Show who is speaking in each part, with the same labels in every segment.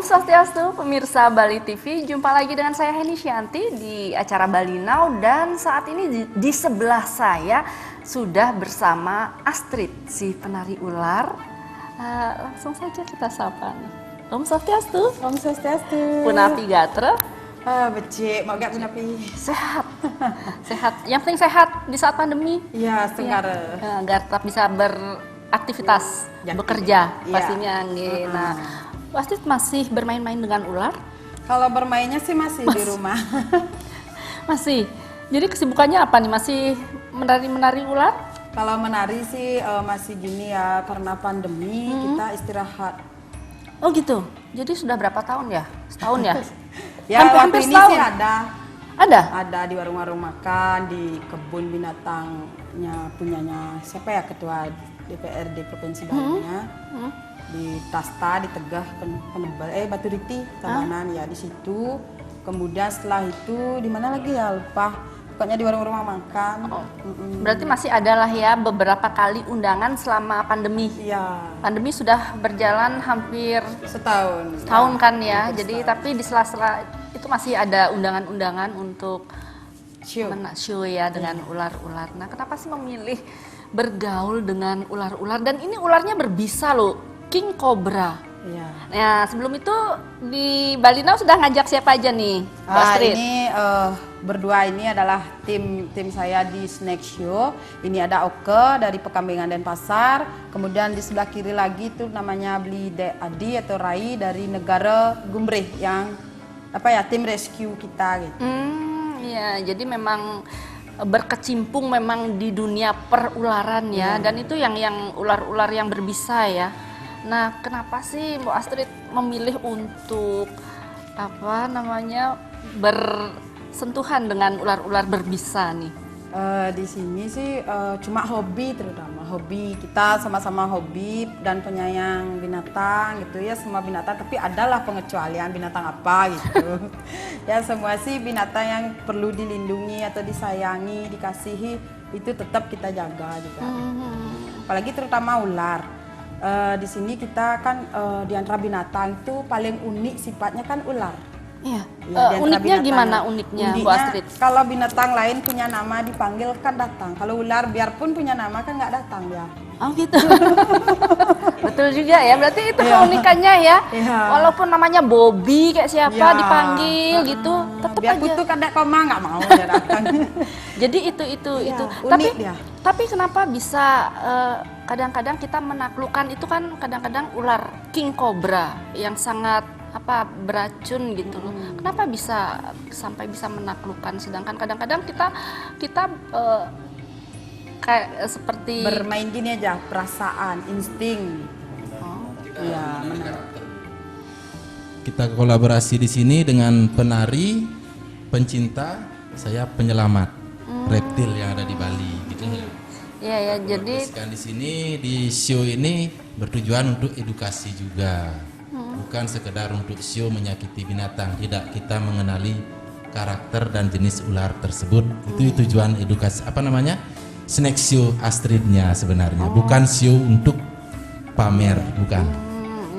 Speaker 1: Om Swastiastu, pemirsa Bali TV, jumpa lagi dengan saya Heni Syanti di acara Bali Now, dan saat ini di sebelah saya sudah bersama Astrid, si penari ular. Langsung saja kita sapa. Om Swastiastu.
Speaker 2: Om Swastiastu.
Speaker 1: Punapi gatra.
Speaker 2: Becik, mau gak punapi?
Speaker 1: Sehat. Sehat. Yang penting sehat di saat pandemi.
Speaker 2: Iya, setengah.
Speaker 1: Agar tetap bisa beraktivitas, bekerja pastinya. Nah, pasti masih bermain-main dengan ular?
Speaker 2: Kalau bermainnya sih masih di rumah.
Speaker 1: Masih. Jadi kesibukannya apa nih? Masih menari-menari ular?
Speaker 2: Kalau menari sih masih gini ya, karena pandemi kita istirahat.
Speaker 1: Oh gitu. Jadi sudah berapa tahun ya? Setahun ya?
Speaker 2: Ya,
Speaker 1: hampir
Speaker 2: ini
Speaker 1: setahun.
Speaker 2: sih ada.
Speaker 1: Ada?
Speaker 2: Ada di warung-warung makan, di kebun binatangnya punyanya siapa ya, ketua DPRD Provinsi Bali-nya. Di Tasta, di Tegah, Penebal, Batu Riti, Tabanan, ya di situ. Kemudian setelah itu di mana lagi ya, lupa. Pokoknya di warung-warung makan.
Speaker 1: Berarti masih ada lah ya beberapa kali undangan selama pandemi.
Speaker 2: Iya.
Speaker 1: Pandemi sudah berjalan hampir
Speaker 2: setahun
Speaker 1: kan ya. Jadi tapi di sela-sela itu masih ada undangan-undangan untuk show ya dengan ular-ular. Nah, kenapa sih memilih bergaul dengan ular-ular? Dan ini ularnya berbisa loh. King Cobra.
Speaker 2: Iya.
Speaker 1: Nah, sebelum itu di Bali Now sudah ngajak siapa aja nih, Mbak Astrid?
Speaker 2: Ini berdua ini adalah tim saya di Snack Show. Ini ada Oke dari Pekambengan Denpasar. Kemudian di sebelah kiri lagi itu namanya Bli Adi atau Rai dari negara Gumreh yang tim rescue kita gitu.
Speaker 1: Iya, jadi memang berkecimpung memang di dunia perularan ya, dan itu yang ular-ular yang berbisa ya. Nah, kenapa sih Mbak Astrid memilih untuk bersentuhan dengan ular-ular berbisa nih?
Speaker 2: Di sini sih cuma hobi, terutama hobi kita sama-sama hobi dan penyayang binatang gitu ya, semua binatang, tapi adalah pengecualian binatang apa gitu. Ya semua sih binatang yang perlu dilindungi atau disayangi, dikasihi itu tetap kita jaga juga. Apalagi terutama ular. Di sini kita kan di antara binatang itu paling unik sifatnya kan ular.
Speaker 1: Iya. Uniknya gimana uniknya, Bu Astrid?
Speaker 2: Kalau binatang lain punya nama dipanggil kan datang. Kalau ular biarpun punya nama kan nggak datang ya.
Speaker 1: Oh gitu. Betul juga ya. Berarti itu keunikannya ya. Walaupun namanya Bobby kayak siapa dipanggil gitu, tetap
Speaker 2: biar
Speaker 1: aja.
Speaker 2: Biar kutu kan koma nggak mau dia datang.
Speaker 1: Jadi itu.
Speaker 2: Unik dia.
Speaker 1: Tapi kenapa bisa kadang-kadang kita menaklukkan itu kan kadang-kadang ular King Cobra yang sangat beracun gitu loh. Kenapa bisa sampai bisa menaklukkan, sedangkan kadang-kadang kita kayak seperti
Speaker 2: bermain gini aja, perasaan, insting. Iya, benar.
Speaker 3: Kita kolaborasi di sini dengan penari, pencinta, saya penyelamat reptil yang ada di Bali gitu.
Speaker 1: Iya ya, jadi
Speaker 3: di sini di show ini bertujuan untuk edukasi juga. Bukan sekedar untuk show menyakiti binatang, tidak, kita mengenali karakter dan jenis ular tersebut. Itu tujuan edukasi, snack show Astridnya sebenarnya, bukan show untuk pamer, bukan.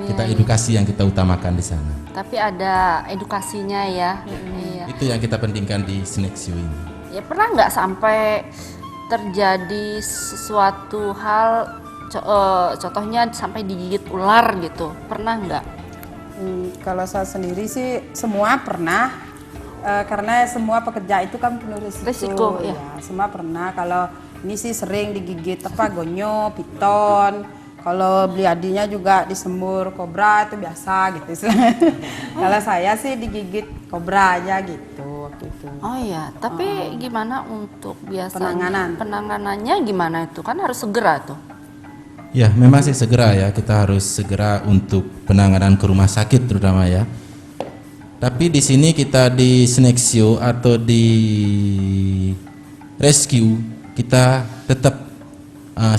Speaker 3: Kita edukasi yang kita utamakan di sana.
Speaker 1: Tapi ada edukasinya ya. Iya.
Speaker 3: Itu yang kita pentingkan di snack show ini.
Speaker 1: Ya, pernah nggak sampai terjadi sesuatu hal, contohnya sampai digigit ular gitu, pernah nggak?
Speaker 2: Kalau saya sendiri sih semua pernah, karena semua pekerja itu kan penuh risiko. Ya, semua pernah. Kalau ini sih sering digigit gonyo, piton. Kalau beli adinya juga disemur kobra, itu biasa gitu. Kalau saya sih digigit kobra aja gitu waktu itu.
Speaker 1: Oh iya, tapi gimana untuk biasanya penanganannya gimana itu? Kan harus segera tuh.
Speaker 3: Ya, memang sih segera ya, kita harus segera untuk penanganan ke rumah sakit terutama ya. Tapi di sini kita di snack show atau di rescue, kita tetap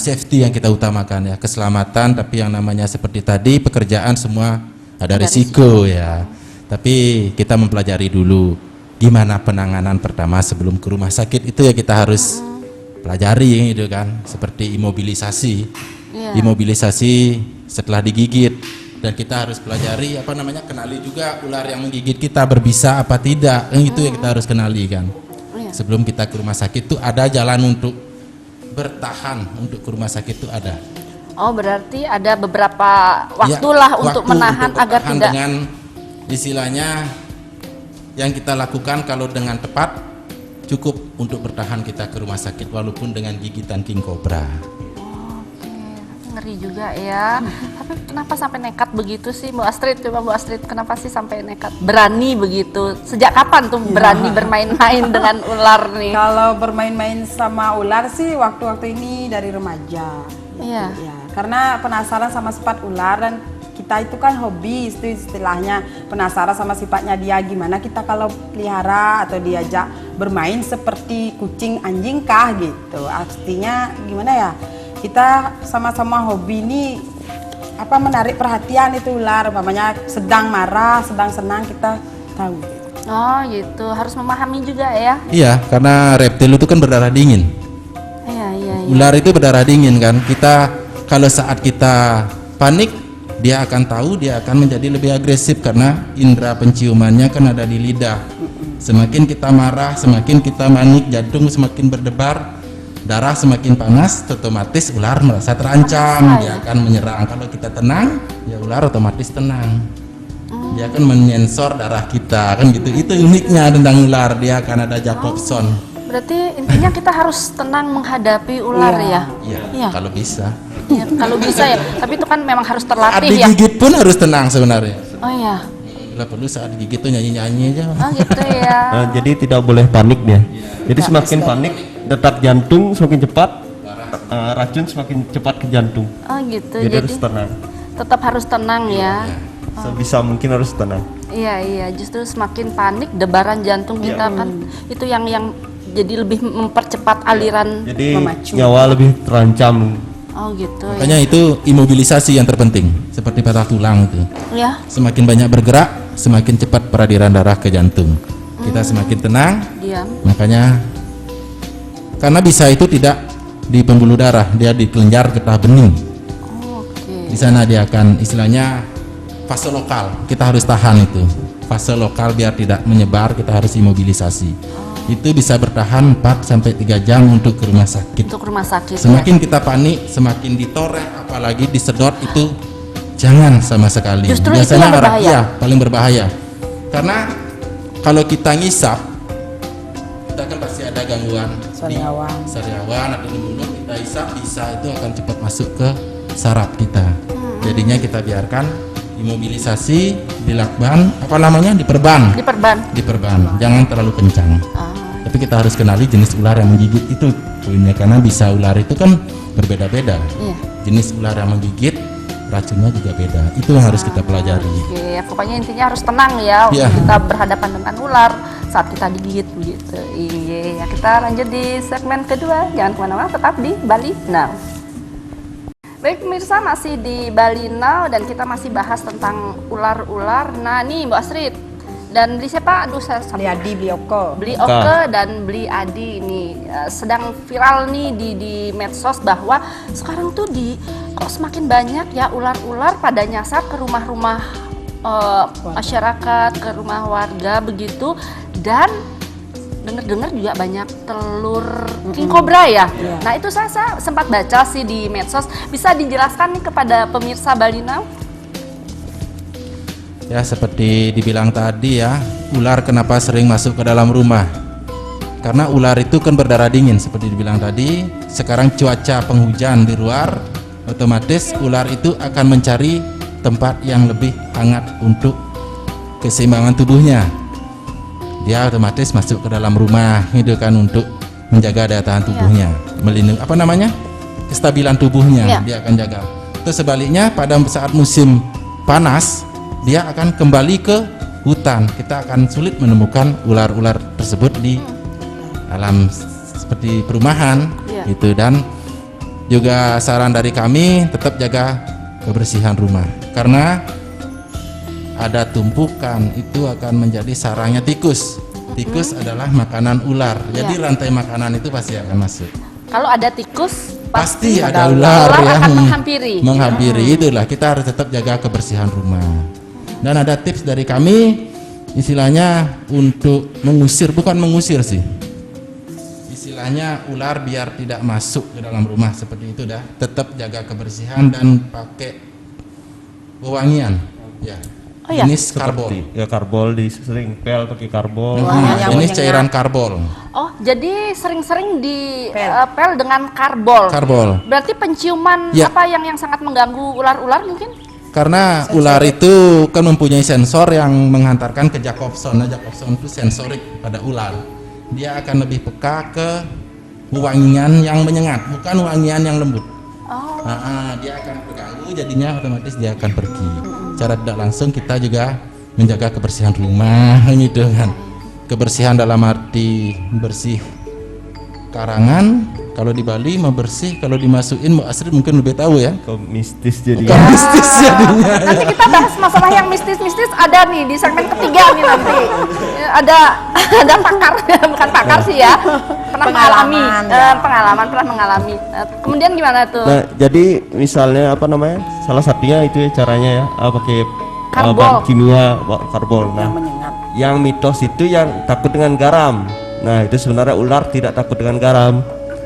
Speaker 3: safety yang kita utamakan ya, keselamatan. Tapi yang namanya seperti tadi pekerjaan semua ada risiko ya. Tapi kita mempelajari dulu gimana penanganan pertama sebelum ke rumah sakit, itu ya kita harus pelajari gitu kan, seperti imobilisasi. Imobilisasi setelah digigit, dan kita harus pelajari kenali juga ular yang menggigit kita berbisa apa tidak, kan itu yang kita harus kenali kan.
Speaker 1: Iya.
Speaker 3: Sebelum kita ke rumah sakit tuh ada jalan untuk bertahan, untuk ke rumah sakit tuh ada.
Speaker 1: Oh, berarti ada beberapa waktu
Speaker 3: Ya,
Speaker 1: lah untuk
Speaker 3: waktu
Speaker 1: menahan
Speaker 3: untuk
Speaker 1: agar
Speaker 3: bertahan
Speaker 1: tidak.
Speaker 3: dengan istilahnya yang kita lakukan kalau dengan tepat cukup untuk bertahan kita ke rumah sakit walaupun dengan gigitan king cobra.
Speaker 1: Oke, ngeri juga ya. Tapi kenapa sampai nekat begitu sih, Bu Astrid? Coba Bu Astrid, kenapa sih sampai nekat? Berani begitu. Sejak kapan tuh berani bermain-main dengan ular nih?
Speaker 2: Kalau bermain-main sama ular sih waktu-waktu ini dari remaja.
Speaker 1: Iya.
Speaker 2: Ya, karena penasaran sama sifat ular dan kita itu kan hobi, itu istilahnya penasaran sama sifatnya dia gimana kita kalau pelihara atau diajak bermain seperti kucing anjing kah gitu. Artinya gimana ya? Kita sama-sama hobi ini menarik perhatian itu ular, umpamanya sedang marah, sedang senang kita tahu.
Speaker 1: Oh gitu, harus memahami juga ya.
Speaker 3: Iya, karena reptil itu kan berdarah dingin.
Speaker 1: Iya.
Speaker 3: Ular itu berdarah dingin kan. Kita kalau saat kita panik, dia akan tahu, dia akan menjadi lebih agresif karena indera penciumannya kan ada di lidah. Semakin kita marah, semakin kita panik, jantung semakin berdebar, darah semakin panas, otomatis ular merasa terancam, dia akan menyerang. Kalau kita tenang, ya ular otomatis tenang. Dia akan menyensor darah kita kan gitu. Itu uniknya tentang ular, dia akan ada Jacobson.
Speaker 1: Berarti intinya kita harus tenang menghadapi ular ya.
Speaker 3: Iya, kalau bisa.
Speaker 1: Iya, kalau bisa ya. Tapi itu kan memang harus
Speaker 3: Saat
Speaker 1: terlatih ya.
Speaker 3: digigit pun harus tenang sebenarnya.
Speaker 1: Oh iya.
Speaker 3: Bila perlu saat digigit tuh nyanyi-nyanyi aja.
Speaker 1: Oh gitu ya.
Speaker 4: Nah, jadi tidak boleh panik dia. Jadi semakin panik, detak jantung semakin cepat, racun semakin cepat ke jantung.
Speaker 1: Oh gitu.
Speaker 4: Jadi
Speaker 1: Jadi
Speaker 4: harus tenang.
Speaker 1: tetap harus tenang ya.
Speaker 4: Sebisa mungkin harus tenang.
Speaker 1: Iya. Justru semakin panik, debaran jantung kita kan itu yang jadi lebih mempercepat aliran.
Speaker 4: Jadi
Speaker 2: Memacu.
Speaker 4: nyawa lebih terancam.
Speaker 1: Oh gitu
Speaker 3: Makanya itu imobilisasi yang terpenting, seperti patah tulang itu.
Speaker 1: ya.
Speaker 3: Semakin banyak bergerak, semakin cepat peradiran darah ke jantung. Kita semakin tenang,
Speaker 1: Diam.
Speaker 3: makanya karena bisa itu tidak di pembuluh darah, dia di kelenjar getah bening.
Speaker 1: Oh, oke.
Speaker 3: Di sana dia akan istilahnya fase lokal. Kita harus tahan itu. Fase lokal biar tidak menyebar, kita harus imobilisasi. Itu bisa bertahan 4 sampai 3 jam untuk ke rumah sakit.
Speaker 1: Untuk rumah sakit.
Speaker 3: Semakin kita panik, semakin ditoreh, apalagi disedot itu jangan sama sekali.
Speaker 1: Justru itu
Speaker 3: Biasanya
Speaker 1: yang berbahaya.
Speaker 3: iya, paling berbahaya. Karena kalau kita ngisap, kita kan pasti ada gangguan
Speaker 2: Sariawan.
Speaker 3: di sariawan atau di mulut, kita hisap bisa itu akan cepat masuk ke saraf kita. Jadinya kita biarkan imobilisasi, dilakban, diperban. Jangan terlalu kencang. Tapi kita harus kenali jenis ular yang menggigit itu poinnya, karena bisa ular itu kan berbeda-beda.
Speaker 1: Iya.
Speaker 3: Jenis ular yang menggigit racunnya juga beda. Itu yang harus kita pelajari.
Speaker 1: Oke, pokoknya intinya harus tenang ya.
Speaker 3: Iya.
Speaker 1: Kita berhadapan dengan ular saat kita digigit begitu. Iya, kita lanjut di segmen kedua. Jangan kemana-mana, tetap di Bali Now. Baik pemirsa, masih di Bali Now dan kita masih bahas tentang ular-ular. Nah nih Mbak Astrid dan beli siapa? Aduh saya
Speaker 2: Beli Adi, beli Oko.
Speaker 1: Beli Oke dan Beli Adi ini sedang viral nih di medsos bahwa sekarang tuh kok semakin banyak ya ular-ular pada nyasar ke rumah-rumah masyarakat, ke rumah warga begitu, dan dengar-dengar juga banyak telur king cobra ya. Nah itu saya sempat baca sih di medsos. Bisa dijelaskan nih kepada pemirsa Bali Now?
Speaker 3: Ya seperti dibilang tadi ya, ular kenapa sering masuk ke dalam rumah? Karena ular itu kan berdarah dingin seperti dibilang tadi. Sekarang cuaca penghujan di luar, otomatis ular itu akan mencari tempat yang lebih hangat untuk keseimbangan tubuhnya. Dia otomatis masuk ke dalam rumah itu kan untuk menjaga daya tahan tubuhnya, melindungi kestabilan tubuhnya. Dia akan jaga. Terus sebaliknya pada saat musim panas dia akan kembali ke hutan. Kita akan sulit menemukan ular-ular tersebut di alam seperti perumahan gitu. Dan juga saran dari kami tetap jaga kebersihan rumah, karena ada tumpukan itu akan menjadi sarangnya tikus. Tikus adalah makanan ular. Jadi rantai makanan itu pasti akan masuk.
Speaker 1: Kalau ada tikus
Speaker 3: pasti ada
Speaker 1: ular
Speaker 3: ular yang
Speaker 1: akan menghampiri.
Speaker 3: Itulah kita harus tetap jaga kebersihan rumah. Dan ada tips dari kami, istilahnya untuk mengusir, bukan mengusir sih, istilahnya ular biar tidak masuk ke dalam rumah seperti itu dah. Tetap jaga kebersihan dan pakai wewangian, ya.
Speaker 1: Oh ya?
Speaker 3: Jenis karbol.
Speaker 4: Ya karbol sering pel pakai karbol.
Speaker 3: Jenis cairan karbol.
Speaker 1: Oh, jadi sering-sering dipel dengan karbol.
Speaker 3: Karbol.
Speaker 1: Berarti penciuman
Speaker 3: Ya.
Speaker 1: apa yang sangat mengganggu ular-ular mungkin?
Speaker 3: Karena ular itu kan mempunyai sensor yang menghantarkan ke Jacobson. Nah, Jacobson itu sensorik pada ular. Dia akan lebih peka ke wangian yang menyengat, bukan wangian yang lembut.
Speaker 1: Oh.
Speaker 3: Dia akan terganggu, jadinya otomatis dia akan pergi. Cara tidak langsung kita juga menjaga kebersihan rumah gitu kan. Kebersihan dalam arti bersih karangan. Kalau di Bali membersih, kalau dimasukin Mbak Astrid mungkin lebih tahu ya.
Speaker 4: Kok mistis jadi.
Speaker 3: Bukan mistis jadinya.
Speaker 1: Nanti kita bahas masalah yang mistis-mistis ada nih di segmen ketiga nih nanti. Ada pakar, bukan pakar sih ya. Pernah mengalami. Kemudian gimana tuh?
Speaker 4: Nah, jadi misalnya apa namanya? Salah satunya itu ya caranya ya, pakai
Speaker 1: Karbol.
Speaker 4: bahan kimia karbol. Nah,
Speaker 2: Yang menyengat.
Speaker 4: yang mitos itu yang takut dengan garam. Nah, itu sebenarnya ular tidak takut dengan garam.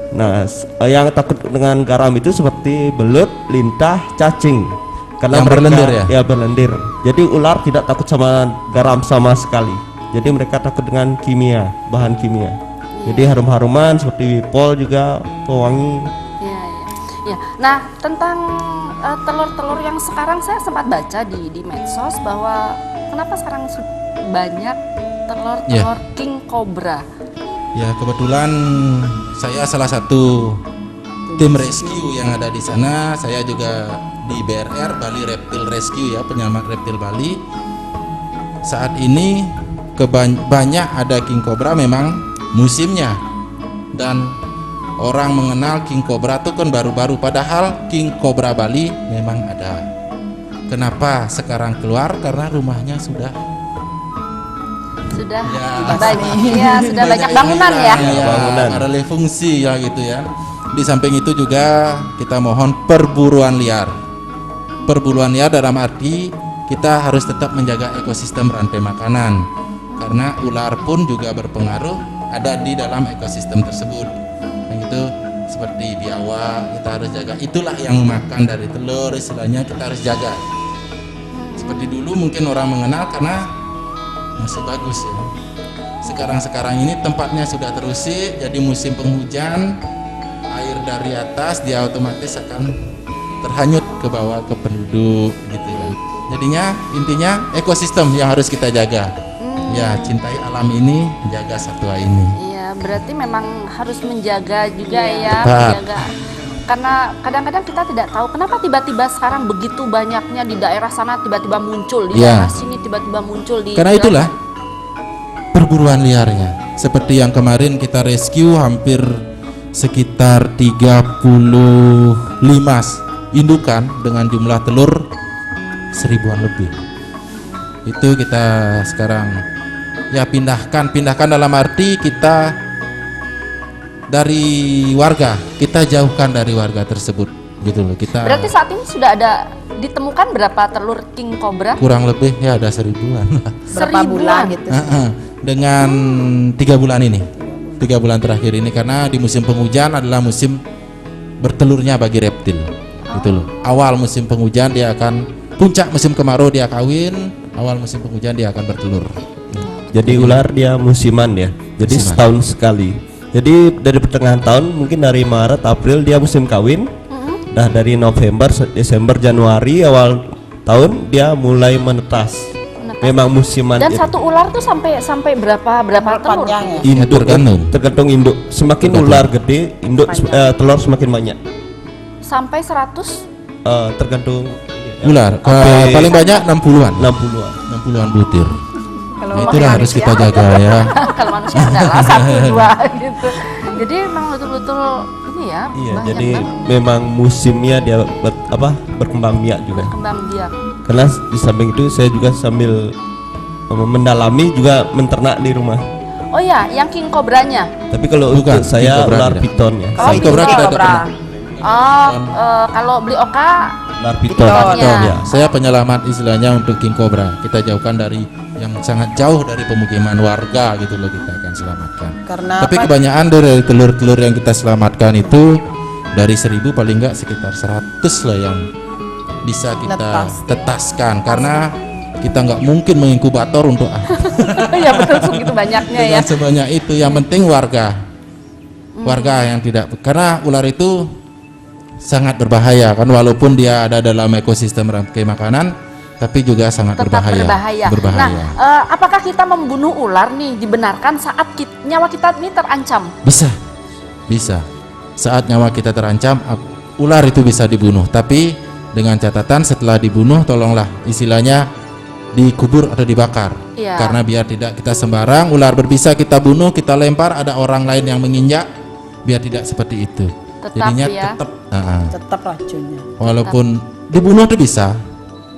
Speaker 4: Nah, yang takut dengan garam itu seperti belut, lintah, cacing. Karena
Speaker 3: Yang berlendir ya?
Speaker 4: Ya, berlendir. Jadi ular tidak takut sama garam sama sekali. Jadi mereka takut dengan kimia, bahan kimia. Jadi harum-haruman seperti wipol juga, pewangi.
Speaker 1: Iya. Nah, tentang telur-telur yang sekarang saya sempat baca di medsos bahwa kenapa sekarang banyak telur-telur king cobra.
Speaker 3: Ya, kebetulan saya salah satu tim rescue yang ada di sana. Saya juga di BRR, Bali Reptile Rescue ya, penyelamat reptil Bali. Saat ini banyak ada king cobra memang musimnya. Dan orang mengenal king cobra itu kan baru-baru, padahal king cobra Bali memang ada. Kenapa sekarang keluar? Karena rumahnya sudah
Speaker 1: sudah banyak bangunan ya.
Speaker 4: Bangunan.
Speaker 3: Ada alih fungsi ya gitu ya. Di samping itu juga kita mohon perburuan liar. Perburuan liar dalam arti kita harus tetap menjaga ekosistem rantai makanan. Karena ular pun juga berpengaruh ada di dalam ekosistem tersebut. Yang itu seperti biawak kita harus jaga. Itulah yang makan dari telur, istilahnya kita harus jaga. Seperti dulu mungkin orang mengenal karena masih bagus ya. Sekarang ini tempatnya sudah terusik, jadi musim penghujan air dari atas dia otomatis akan terhanyut ke bawah ke penduduk gitu ya. Jadinya intinya ekosistem yang harus kita jaga. Ya, cintai alam ini, jaga satwa ini.
Speaker 1: Iya, berarti memang harus menjaga juga ya,
Speaker 3: Tepat.
Speaker 1: menjaga. Karena kadang-kadang kita tidak tahu kenapa tiba-tiba sekarang begitu banyaknya di daerah sana tiba-tiba muncul, di
Speaker 3: Iya.
Speaker 1: daerah sini tiba-tiba muncul di.
Speaker 3: Karena itulah perburuan liarnya. Seperti yang kemarin kita rescue hampir sekitar 35 indukan dengan jumlah telur 1000-an lebih. Itu kita sekarang ya pindahkan dalam arti kita dari warga, kita jauhkan dari warga tersebut gitu loh. Kita
Speaker 1: Berarti saat ini sudah ada ditemukan berapa telur king cobra?
Speaker 3: kurang lebih ya ada 1000-an.
Speaker 2: Berapa bulan gitu.
Speaker 3: Dengan 3 bulan ini, 3 bulan terakhir ini, karena di musim penghujan adalah musim bertelurnya bagi reptil gitu loh. Awal musim penghujan dia akan, puncak musim kemarau dia kawin, awal musim penghujan dia akan bertelur.
Speaker 4: Jadi ular dia musiman ya. Jadi
Speaker 3: Musiman.
Speaker 4: setahun sekali. Jadi dari pertengahan tahun mungkin dari Maret April dia musim kawin. Nah, dari November, Desember, Januari awal tahun dia mulai menetas. Memang musiman.
Speaker 1: Dan
Speaker 4: Jadi
Speaker 1: satu ular tuh sampai berapa telur?
Speaker 2: Panjang ya.
Speaker 4: induk
Speaker 3: tergantung.
Speaker 4: induk. Semakin
Speaker 3: Tergantung.
Speaker 4: ular gede, induk telur semakin banyak.
Speaker 1: Sampai 100?
Speaker 4: Tergantung
Speaker 3: Ular
Speaker 4: Sampai-
Speaker 3: paling banyak 60-an.
Speaker 4: 60-an.
Speaker 3: 60-an butir.
Speaker 2: Kalau
Speaker 3: Nah, itulah harus kita jaga ya.
Speaker 1: Kalau manusia adalah 1-2 gitu. Jadi memang betul-betul ini ya.
Speaker 4: Iya,
Speaker 1: banyak
Speaker 4: jadi
Speaker 1: banget
Speaker 4: memang musimnya dia berkembang biak juga.
Speaker 1: berkembang biak.
Speaker 4: Karena di samping itu saya juga sambil mendalami juga menternak di rumah.
Speaker 1: Oh ya, yang king cobranya.
Speaker 4: Tapi kalau
Speaker 3: Bukan,
Speaker 4: untuk saya
Speaker 3: king cobra
Speaker 4: ular
Speaker 3: tidak.
Speaker 4: piton ya.
Speaker 2: Oh,
Speaker 3: King cobra
Speaker 2: king
Speaker 3: kita ada
Speaker 2: cobra.
Speaker 3: pernah.
Speaker 1: Kalau beli oka
Speaker 4: Ular piton.
Speaker 1: Piton.
Speaker 3: Piton.
Speaker 4: Ya.
Speaker 3: Saya penyelamat istilahnya untuk king cobra. Kita jauhkan dari yang sangat jauh dari pemukiman warga gitu loh, kita akan selamatkan.
Speaker 2: Karena
Speaker 3: Tapi
Speaker 2: apa?
Speaker 3: kebanyakan dari telur-telur yang kita selamatkan itu dari 1000 paling enggak sekitar 100 lah yang bisa kita
Speaker 2: Netas.
Speaker 3: tetaskan, karena kita nggak mungkin menginkubator untuk
Speaker 1: ya betul segitu banyaknya ya.
Speaker 3: dengan sebanyak itu. Yang penting warga yang tidak, karena ular itu sangat berbahaya kan, walaupun dia ada dalam ekosistem rantai makanan tapi juga sangat
Speaker 1: Tetap berbahaya.
Speaker 3: berbahaya.
Speaker 1: Nah, apakah kita membunuh ular nih dibenarkan saat nyawa kita ini terancam?
Speaker 3: Bisa saat nyawa kita terancam, ular itu bisa dibunuh, tapi dengan catatan setelah dibunuh tolonglah istilahnya dikubur atau dibakar.
Speaker 1: Iya.
Speaker 3: Karena biar tidak kita sembarang ular berbisa kita bunuh, kita lempar, ada orang lain yang menginjak, biar tidak seperti itu.
Speaker 1: Tetap
Speaker 3: Jadinya
Speaker 1: ya.
Speaker 2: Tetap racunnya.
Speaker 3: walaupun dibunuh tuh bisa,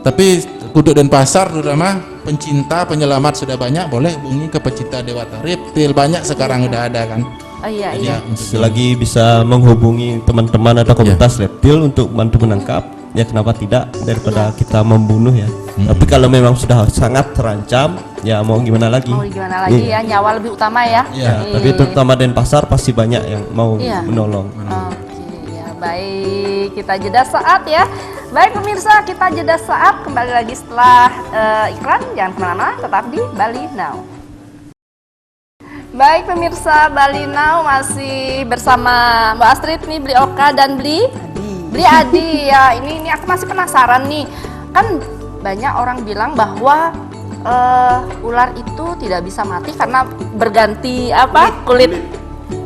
Speaker 3: tapi kudu Denpasar terutama pencinta penyelamat sudah banyak, boleh hubungi ke pecinta dewata reptil, banyak sekarang udah ada kan.
Speaker 1: Oh iya
Speaker 3: Jadi
Speaker 1: iya.
Speaker 3: untuk
Speaker 4: Selagi bisa menghubungi teman-teman atau komunitas reptil untuk bantu menangkap, ya kenapa tidak, daripada kita membunuh ya. Tapi kalau memang sudah sangat terancam, ya mau gimana lagi?
Speaker 1: Mau gimana lagi ya, nyawa lebih utama ya.
Speaker 3: Iya,
Speaker 4: Ya, tapi terutama Denpasar pasti banyak yang mau
Speaker 1: Iya.
Speaker 4: menolong.
Speaker 1: Oke, ya baik, kita jeda saat ya. Baik pemirsa, kita jeda saat, kembali lagi setelah iklan. Jangan kemana-mana, tetap di Bali Now. Baik pemirsa, Bali Now masih bersama Mbak Astrid nih, Beli Oka dan Beli Adi ya. Ini aku masih penasaran nih, kan banyak orang bilang bahwa ular itu tidak bisa mati karena berganti kulit.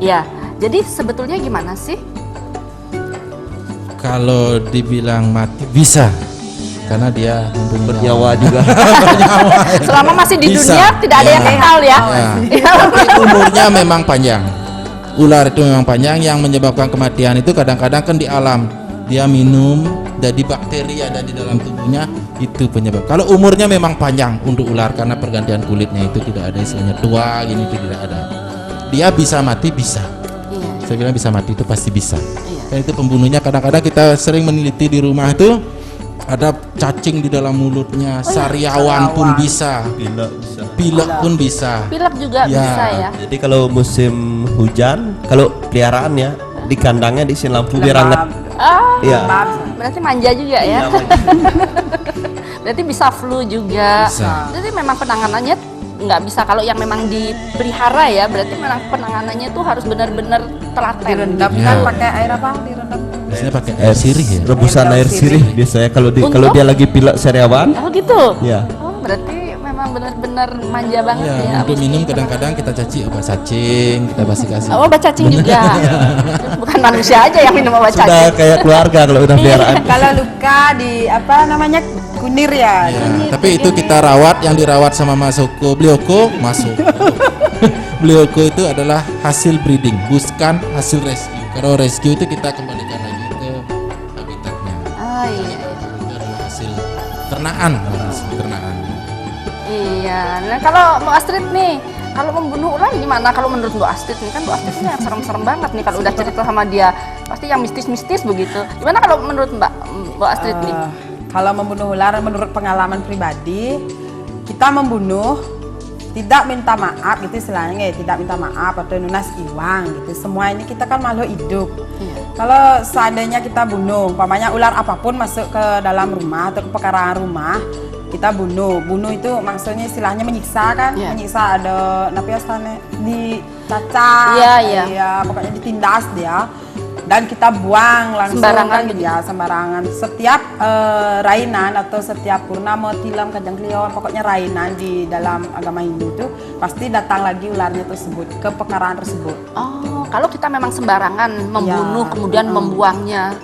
Speaker 1: Ya, jadi sebetulnya gimana sih?
Speaker 3: kalau dibilang mati bisa, karena dia mempunyai
Speaker 4: Bernyawa juga.
Speaker 1: Selama masih di
Speaker 3: Bisa.
Speaker 1: dunia tidak ada yang
Speaker 3: Ya.
Speaker 1: kekal ya.
Speaker 3: Ya. Tapi umurnya memang panjang. Ular itu memang panjang, yang menyebabkan kematian itu kadang-kadang kan di alam. Dia minum, jadi bakteri ada di dalam tubuhnya, itu penyebab. Kalau umurnya memang panjang untuk ular karena pergantian kulitnya itu tidak ada istilahnya tua gini, itu tidak ada. Dia bisa mati, bisa.
Speaker 1: Iya.
Speaker 3: Saya bilang bisa mati itu pasti bisa.
Speaker 1: Iya.
Speaker 3: Kayak itu pembunuhnya, kadang-kadang kita sering meneliti di rumah itu ada cacing di dalam mulutnya, sariawan pun bisa,
Speaker 4: Bila bisa.
Speaker 3: pilek pun bisa.
Speaker 1: Pilek juga
Speaker 3: Ya.
Speaker 1: bisa ya.
Speaker 4: Jadi kalau musim hujan, kalau peliharaan ya di kandangnya diisiin lampu biar hangat.
Speaker 1: Ah,
Speaker 4: Iya.
Speaker 1: berarti manja juga ya. Berarti bisa flu juga.
Speaker 3: Bisa.
Speaker 1: Jadi memang penanganannya nggak bisa kalau yang memang dipelihara ya. Berarti memang penanganannya tuh harus benar-benar telaten.
Speaker 2: Direndam
Speaker 3: Ya.
Speaker 2: kan pakai air apa? Direndam.
Speaker 3: Biasanya pakai air sirih ya.
Speaker 4: Rebusan
Speaker 2: Air
Speaker 4: air
Speaker 2: daun
Speaker 4: sirih biasanya kalau dia lagi pilek sariawan.
Speaker 1: Oh gitu.
Speaker 4: Ya.
Speaker 1: Oh berarti memang benar-benar manja banget
Speaker 3: Ya,
Speaker 1: ya.
Speaker 3: untuk minum kadang-kadang kita caci obat cacing, kita kasih.
Speaker 1: Oh, obat cacing juga. Bukan manusia aja yang minum obat
Speaker 4: Sudah
Speaker 1: cacing.
Speaker 4: kayak keluarga kalau udah peliharaan.
Speaker 2: Kalau luka di apa namanya kunir ya.
Speaker 3: Ya, tapi itu kita rawat, yang dirawat sama Masoko, Belioko itu adalah hasil breeding, bukan hasil rescue. Kalau rescue itu kita kembalikan lagi ke habitatnya.
Speaker 1: Oh iya.
Speaker 3: Itu adalah hasil ternaan, hasil ternaan.
Speaker 1: Iya. Nah kalau Mbak Astrid nih, kalau membunuh ular gimana? Kalau menurut Mbak Astrid nih, kan Mbak Astrid ini yang serem-serem banget nih kalau udah cerita sama dia, pasti yang mistis-mistis begitu. Gimana kalau menurut Mbak Astrid nih?
Speaker 2: Kalau membunuh ular menurut pengalaman pribadi, kita membunuh tidak minta maaf gitu istilahnya, tidak minta maaf atau nunas iwang gitu. Semua ini kita kan makhluk hidup.
Speaker 1: Iya.
Speaker 2: Kalau seandainya kita bunuh, umpamanya ular apapun masuk ke dalam rumah atau ke pekarangan rumah, kita bunuh. Bunuh itu maksudnya istilahnya menyiksa kan?
Speaker 1: Iya.
Speaker 2: Menyiksa ada napiasane dicacat.
Speaker 1: Iya, iya.
Speaker 2: Ya, pokoknya ditindas dia. Dan kita buang langsung
Speaker 1: Sembarangan
Speaker 2: kan,
Speaker 1: gitu.
Speaker 2: ya sembarangan. Setiap rainan atau setiap purnama, tilam, kajang kliwon, pokoknya rainan di dalam agama Hindu itu pasti datang lagi ularnya tersebut ke pekarangan tersebut.
Speaker 1: Oh, kalau kita memang sembarangan membunuh
Speaker 2: Ya.
Speaker 1: kemudian membuangnya.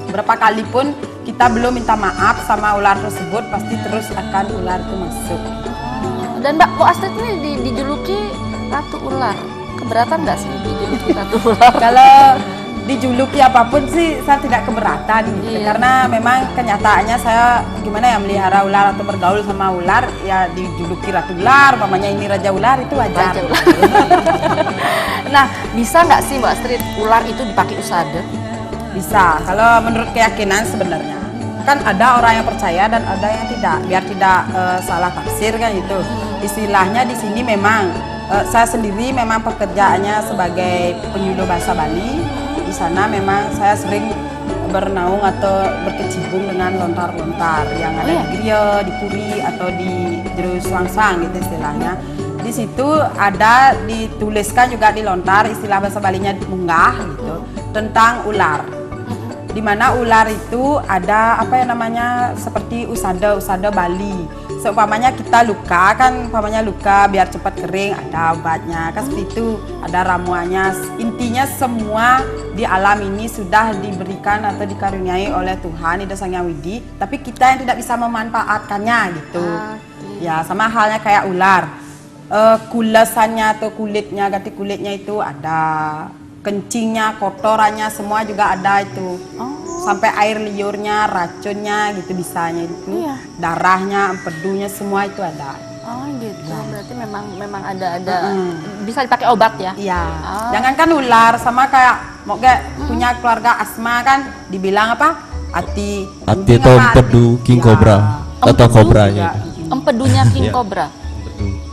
Speaker 2: Berapa kali pun kita belum minta maaf sama ular tersebut, pasti terus akan ular itu masuk.
Speaker 1: Dan Mbak Astrid ini dijuluki Ratu Ular. Keberatan nggak sih dijuluki Ratu Ular?
Speaker 2: Kalau dijuluki apapun sih saya tidak keberatan gitu.
Speaker 1: Iya.
Speaker 2: Karena memang kenyataannya saya gimana ya melihara ular atau bergaul sama ular ya dijuluki ratu ular, mamanya ini raja ular itu wajar.
Speaker 1: Raja ular. Nah, bisa nggak sih Mbak Astrid ular itu dipakai usade?
Speaker 2: Bisa. Kalau menurut keyakinan sebenarnya kan ada orang yang percaya dan ada yang tidak. Biar tidak salah tafsir kan itu. Istilahnya di sini memang saya sendiri memang pekerjaannya sebagai penyuluh bahasa Bali. Di sana memang saya sering bernaung atau berkecimpung dengan lontar-lontar yang ada di Griya, di Puri atau di Jero Swangsang gitu istilahnya. Di situ ada dituliskan juga di lontar istilah bahasa Balinya munggah gitu tentang ular. Di mana ular itu ada apa yang namanya seperti usada Bali. Seumpamanya kita luka kan, umpamanya luka biar cepat kering ada obatnya kan seperti itu, ada ramuannya. Intinya semua di alam ini sudah diberikan atau dikaruniai oleh Tuhan Ida Sang Hyang Widi, tapi kita yang tidak bisa memanfaatkannya gitu. Ya sama halnya kayak ular, kulesannya atau kulitnya, ganti kulitnya itu ada, kencingnya, kotorannya semua juga ada itu. Sampai air liurnya, racunnya gitu bisanya itu, darahnya, empedunya semua itu ada.
Speaker 1: Oh gitu, berarti memang ada bisa dipakai obat ya?
Speaker 2: Iya. Jangankan ular, sama kayak mau punya keluarga asma kan, dibilang apa? Ati
Speaker 4: atau empedu king cobra atau kobranya.
Speaker 1: Empedunya king cobra.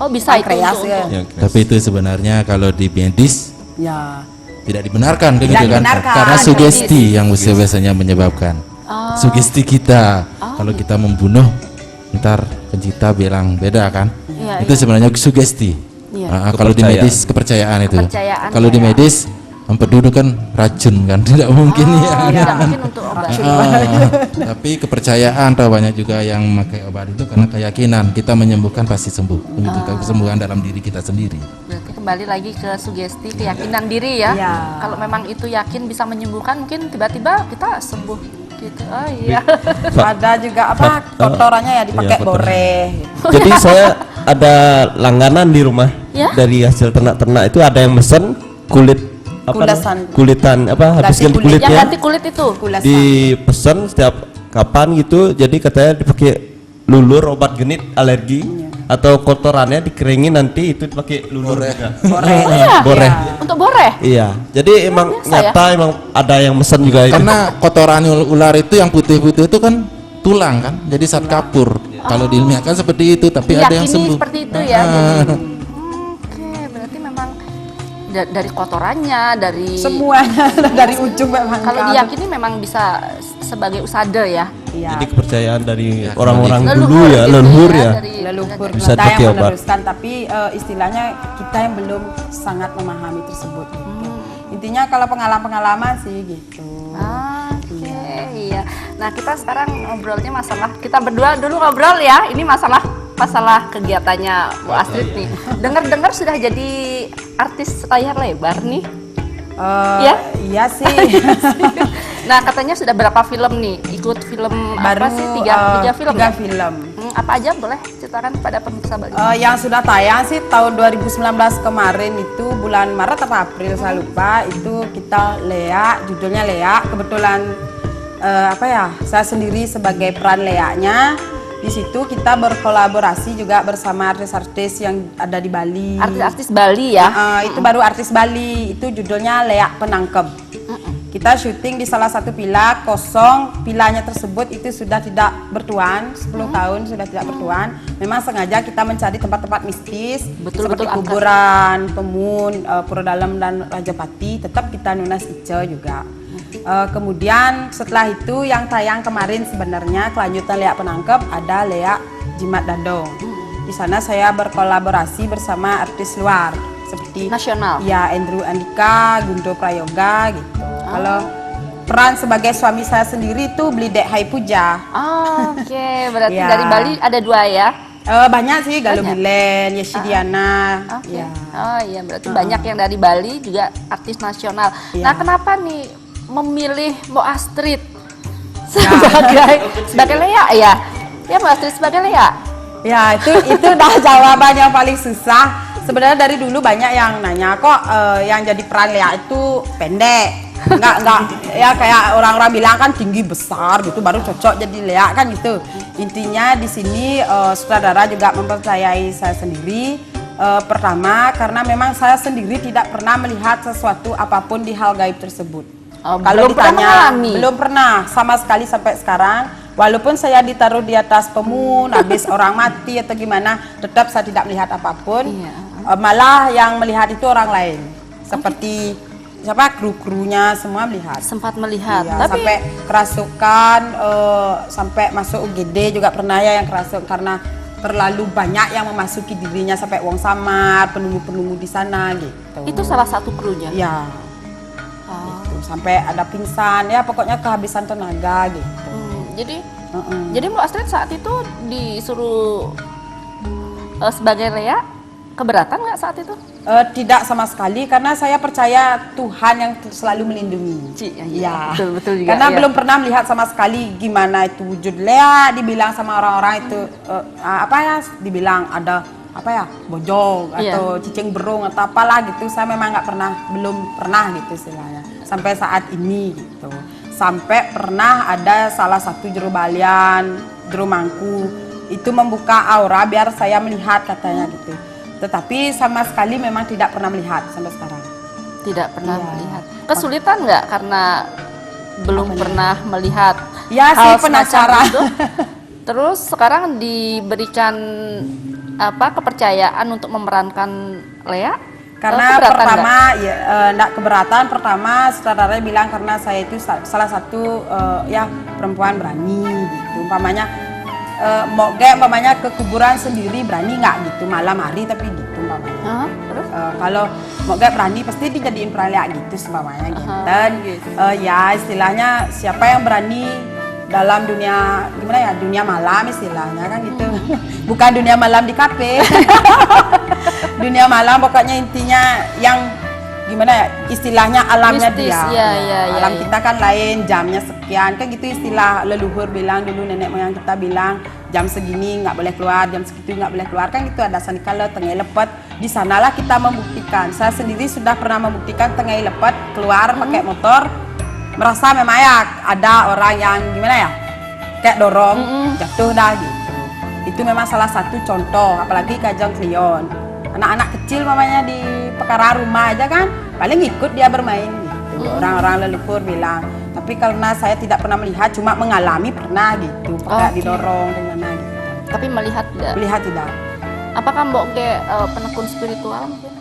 Speaker 1: Oh bisa itu
Speaker 2: Pankreas,
Speaker 1: untuk.
Speaker 2: ya.
Speaker 3: Tapi itu sebenarnya kalau di medis
Speaker 2: Ya.
Speaker 3: tidak dibenarkan
Speaker 2: Tidak
Speaker 3: gitu kan,
Speaker 2: dibenarkan.
Speaker 3: karena sugesti yang biasanya menyebabkan. Sugesti kita, kalau kita membunuh, ntar pencipta bilang beda kan?
Speaker 1: Iya,
Speaker 3: Itu sebenarnya sugesti. Kalau di
Speaker 4: Kepercayaan.
Speaker 3: medis kepercayaan itu.
Speaker 1: Kepercayaan,
Speaker 3: Kalau di
Speaker 1: ya.
Speaker 3: medis empedu kan racun kan, tidak mungkin ya.
Speaker 1: Tidak mungkin untuk obat.
Speaker 3: Tapi kepercayaan atau banyak juga yang memakai obat itu karena keyakinan kita menyembuhkan pasti sembuh. Begitu kesembuhan dalam diri kita sendiri.
Speaker 1: Berarti kembali lagi ke sugesti keyakinan diri ya.
Speaker 2: Iya.
Speaker 1: Kalau memang itu yakin bisa menyembuhkan, mungkin tiba-tiba kita sembuh gitu. Oh iya.
Speaker 2: Ada juga apa kotorannya ya dipakai
Speaker 4: Iya, kotoran.
Speaker 2: boreh.
Speaker 4: Jadi saya ada langganan di rumah
Speaker 1: Ya?
Speaker 4: dari hasil ternak-ternak itu ada yang mesen kulit apa
Speaker 2: Kulesan.
Speaker 4: kulitan apa habis ganti
Speaker 2: kulit.
Speaker 1: Yang
Speaker 4: kulitnya
Speaker 1: ganti kulit itu.
Speaker 2: Kulesan.
Speaker 4: dipesen setiap kapan gitu, jadi katanya dipakai lulur obat genit alergi atau kotorannya dikeringin nanti itu dipakai lulur juga.
Speaker 2: Boreh.
Speaker 4: Boreh.
Speaker 1: Untuk boreh.
Speaker 4: Iya, jadi emang
Speaker 1: biasa ya?
Speaker 4: nyata emang ada yang mesen juga itu.
Speaker 3: Karena kotoran ular itu yang putih-putih itu kan tulang kan, jadi saat kapur. Kalau diilmiahkan seperti itu, tapi ada yang
Speaker 1: Diyakini
Speaker 3: sembuh.
Speaker 1: seperti itu ya. Jadi, oke, berarti memang dari kotorannya, dari
Speaker 2: Semuanya dari ujung memang.
Speaker 1: kalau diyakini memang bisa sebagai usada ya.
Speaker 2: Iya.
Speaker 4: Jadi kepercayaan dari orang-orang
Speaker 1: Leluhur
Speaker 4: dulu ya,
Speaker 1: gitu
Speaker 4: leluhur ya.
Speaker 1: dari-
Speaker 2: Leluhur
Speaker 4: Bisa
Speaker 2: kita
Speaker 4: pakai
Speaker 2: yang
Speaker 4: obat.
Speaker 2: meneruskan, tapi istilahnya kita yang belum sangat memahami tersebut gitu. Intinya kalau pengalaman-pengalaman sih gitu.
Speaker 1: Oke, iya. Nah, kita sekarang ngobrolnya masalah, kita berdua dulu ngobrol ya. Ini masalah kegiatannya Bu Astrid nih. Dengar-dengar sudah jadi artis layar lebar nih. Ya?
Speaker 2: Iya sih.
Speaker 1: Nah, katanya sudah berapa film nih? Ikut film
Speaker 2: Baru
Speaker 1: apa sih? Tiga film.
Speaker 2: tiga
Speaker 1: ya?
Speaker 2: film.
Speaker 1: Apa aja boleh ceritakan pada pemirsa Bali?
Speaker 2: Yang sudah tayang sih tahun 2019 kemarin itu bulan Maret atau April saya lupa, itu kita Lea, judulnya Lea. Kebetulan saya sendiri sebagai peran Leanya. Di situ kita berkolaborasi juga bersama artis-artis yang ada di Bali.
Speaker 1: Artis-artis Bali ya?
Speaker 2: Itu baru artis Bali, itu judulnya Lea Penangkep. Kita syuting di salah satu villa kosong, villanya tersebut itu sudah tidak bertuan, 10 tahun sudah tidak bertuan. Memang sengaja kita mencari tempat-tempat mistis,
Speaker 1: Betul-betul
Speaker 2: seperti kuburan, Pemun, Pura Dalam dan Rajapati, tetap kita nunas Ica juga. Kemudian setelah itu yang tayang kemarin sebenarnya kelanjutan Lea Penangkep ada Lea Jimat Dadong. Di sana saya berkolaborasi bersama artis luar seperti
Speaker 1: Nasional?
Speaker 2: Ya, Andrew Andika, Gundo Prayoga gitu. Kalau peran sebagai suami saya sendiri itu Blidek Hai Puja.
Speaker 1: Oke, berarti
Speaker 2: Ya.
Speaker 1: dari Bali ada 2 ya?
Speaker 2: Banyak sih, Galuh
Speaker 1: Banyak.
Speaker 2: Bilen, Yeshi Diana.
Speaker 1: Oke.
Speaker 2: Ya.
Speaker 1: Oh iya, berarti banyak yang dari Bali juga artis nasional.
Speaker 2: Iya.
Speaker 1: Nah, kenapa nih memilih Mbak Astrid
Speaker 2: Ya.
Speaker 1: sebagai Lea ya? Ya, Mbak Astrid sebagai Lea.
Speaker 2: Ya, itu dah jawaban yang paling susah. Sebenarnya dari dulu banyak yang nanya kok yang jadi peran Lea itu pendek. Enggak ya kayak orang-orang bilang kan tinggi besar gitu baru cocok jadi Lea kan gitu. Intinya di sini sutradara juga mempercayai saya sendiri. Pertama karena memang saya sendiri tidak pernah melihat sesuatu apapun di hal gaib tersebut. Kalau
Speaker 1: belum pernah mengalami?
Speaker 2: belum pernah sama sekali sampai sekarang. Walaupun saya ditaruh di atas pemun, habis orang mati atau gimana, tetap saya tidak melihat apapun.
Speaker 1: Iya.
Speaker 2: Malah yang melihat itu orang lain, seperti siapa kru-krunya semua melihat.
Speaker 1: Sempat melihat,
Speaker 2: Iya,
Speaker 1: tapi
Speaker 2: sampai kerasukan, sampai masuk UGD juga pernah ya yang kerasuk karena terlalu banyak yang memasuki dirinya sampai wong samar, penunggu-penunggu di sana gitu.
Speaker 1: itu salah satu krunya.
Speaker 2: Ya,
Speaker 1: Oh.
Speaker 2: gitu. Sampai ada pingsan, ya pokoknya kehabisan tenaga gitu.
Speaker 1: Jadi
Speaker 2: Mm-mm.
Speaker 1: jadi Mbak Astrid saat itu disuruh sebagai Lea, keberatan nggak saat itu?
Speaker 2: Tidak sama sekali karena saya percaya Tuhan yang selalu melindungi.
Speaker 1: Iya, betul juga.
Speaker 2: Karena
Speaker 1: iya.
Speaker 2: belum pernah melihat sama sekali gimana itu wujud Lea, dibilang sama orang-orang itu apa ya, dibilang ada apa ya, bojong
Speaker 1: Iya.
Speaker 2: atau cicing berung atau apalah gitu. Saya memang nggak pernah, belum pernah gitu istilahnya. Sampai saat ini gitu. Sampai pernah ada salah satu juru balian, juru mangku itu membuka aura biar saya melihat katanya gitu. Tetapi sama sekali memang tidak pernah melihat sampai sekarang.
Speaker 1: Tidak pernah
Speaker 2: Iya.
Speaker 1: melihat. Kesulitan nggak karena belum pernah melihat
Speaker 2: Ya sih,
Speaker 1: hal semacam
Speaker 2: penasaran.
Speaker 1: itu? Terus sekarang diberikan kepercayaan untuk memerankan Lea?
Speaker 2: Karena
Speaker 1: Keberatan
Speaker 2: pertama ya enggak keberatan, pertama saudaranya bilang karena saya itu salah satu ya perempuan berani gitu. Umpamanya mau kayak umpamanya ke kuburan sendiri berani nggak gitu malam hari tapi gitu umpamanya.
Speaker 1: nggak? Hah? Terus?
Speaker 2: Kalau mau gak berani pasti dijadiin peraliak gitu umpamanya gitu. Dan
Speaker 1: gitu.
Speaker 2: ya istilahnya siapa yang berani dalam dunia gimana ya, dunia malam istilahnya kan gitu. Bukan dunia malam di kafe. Dunia malam pokoknya intinya yang gimana ya, istilahnya alamnya
Speaker 1: Mistis,
Speaker 2: dia.
Speaker 1: iya, iya,
Speaker 2: Alam
Speaker 1: iya,
Speaker 2: kita kan lain, jamnya sekian kan gitu, istilah leluhur bilang dulu, nenek moyang kita bilang jam segini nggak boleh keluar, jam segitu nggak boleh keluar kan gitu, ada sanikala tengah lepet. Di sanalah kita membuktikan. Saya sendiri sudah pernah membuktikan tengah lepet keluar pakai motor, merasa memang ya ada orang yang gimana ya, kayak dorong, jatuh dah gitu. Itu memang salah satu contoh, apalagi Kajang Klion. Anak-anak kecil mamanya di pekarangan rumah aja kan, paling ikut dia bermain gitu. Orang-orang leluhur bilang. Tapi karena saya tidak pernah melihat, cuma mengalami pernah gitu, pakai
Speaker 1: Oke.
Speaker 2: didorong dengan gitu.
Speaker 1: Tapi melihat tidak.
Speaker 2: Melihat tidak.
Speaker 1: Apakah Mbok Ge penekun spiritual mungkin?